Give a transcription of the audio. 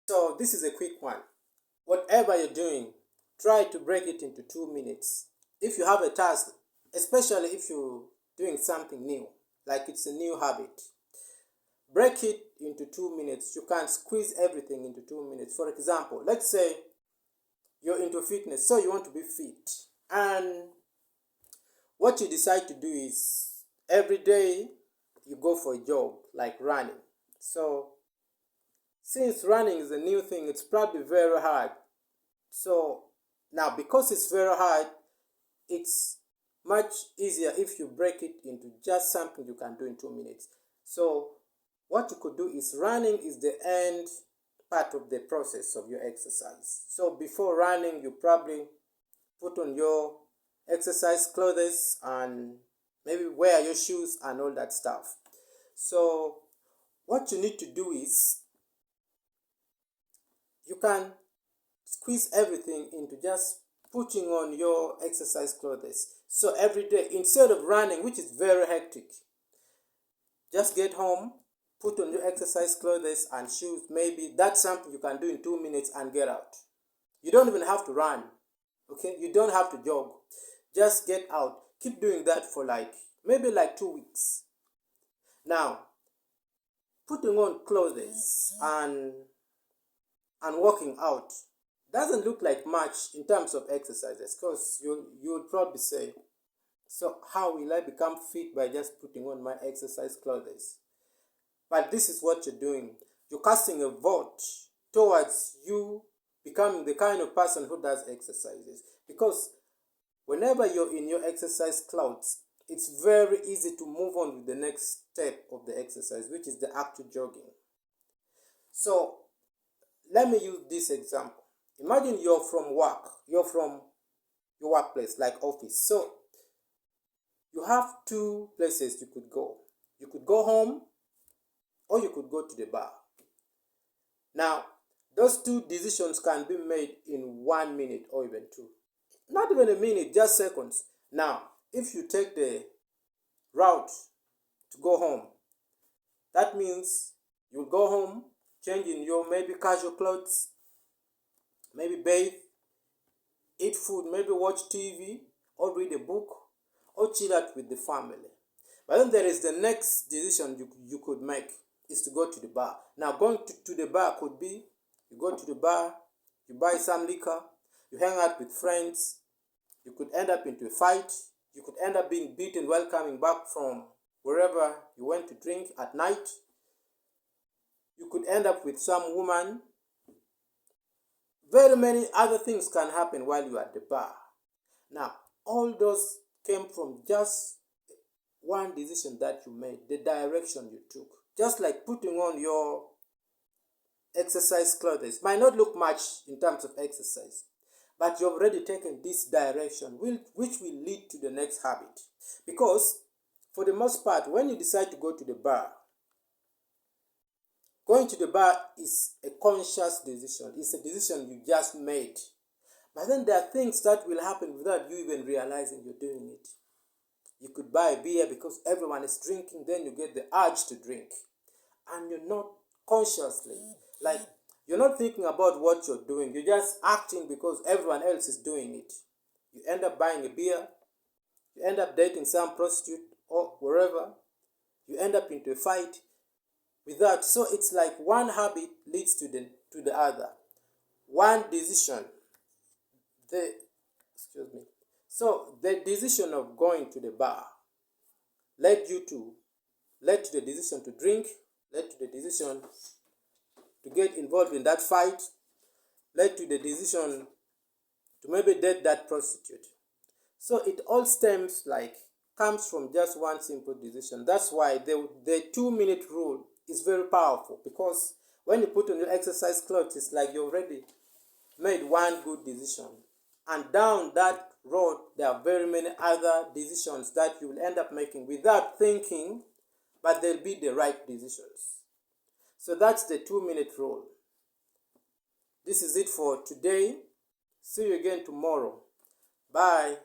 So this is a quick one. Whatever you're doing, try to break it into 2 minutes. If you have a task, especially if you're doing something new, like it's a new habit, break it into 2 minutes. You can't squeeze everything into 2 minutes. For example, let's say you're into fitness, so you want to be fit. And what you decide to do is every day you go for a jog, like running. So since running is a new thing, it's probably very hard. So now, because it's very hard, it's much easier if you break it into just something you can do in 2 minutes. So what you could do is running is the end part of the process of your exercise. So before running, you probably put on your exercise clothes and maybe wear your shoes and all that stuff. So what you need to do is you can squeeze everything into just putting on your exercise clothes. So every day, instead of running, which is very hectic, just get home, put on your exercise clothes and shoes. Maybe that's something you can do in 2 minutes and get out. You don't even have to run. Okay, you don't have to jog. Just get out. Keep doing that for maybe 2 weeks. Now, putting on clothes and working out doesn't look like much in terms of exercises, because you would probably say, so how will I become fit by just putting on my exercise clothes? But this is what you're doing. You're casting a vote towards you becoming the kind of person who does exercises. Because whenever you're in your exercise clothes, it's very easy to move on with the next step of the exercise, which is the actual jogging. So let me use this example. Imagine you're from work, you're from your workplace, like office. So you have two places you could go. You could go home or you could go to the bar. Now, those two decisions can be made in 1 minute or even two. Not even a minute, just seconds. Now, if you take the route to go home, that means you'll go home, change in your maybe casual clothes, maybe bathe, eat food, maybe watch TV, or read a book, or chill out with the family. But then there is the next decision you could make is to go to the bar. Now, going to the bar could be you go to the bar, you buy some liquor, you hang out with friends, you could end up into a fight, you could end up being beaten while coming back from wherever you went to drink at night, you could end up with some woman. Very many other things can happen while you are at the bar. Now, all those came from just one decision that you made, the direction you took. Just like putting on your exercise clothes might not look much in terms of exercise, but you've already taken this direction, which will lead to the next habit. Because for the most part, when you decide to go to the bar, going to the bar is a conscious decision. It's a decision you just made. But then there are things that will happen without you even realizing you're doing it. You could buy a beer because everyone is drinking, then you get the urge to drink. And you're not consciously, you're not thinking about what you're doing. You're just acting because everyone else is doing it. You end up buying a beer. You end up dating some prostitute or wherever. You end up into a fight without. So it's like one habit leads to the other. One decision. So the decision of going to the bar led to the decision to drink, led to the decision to get involved in that fight, led to the decision to maybe date that prostitute. So it all comes from just one simple decision. That's why the 2 minute rule is very powerful, because when you put on your exercise clothes, it's like you already made one good decision. And down that road, there are very many other decisions that you will end up making without thinking, but they'll be the right decisions. So that's the 2 minute rule. This is it for today. See you again tomorrow. Bye.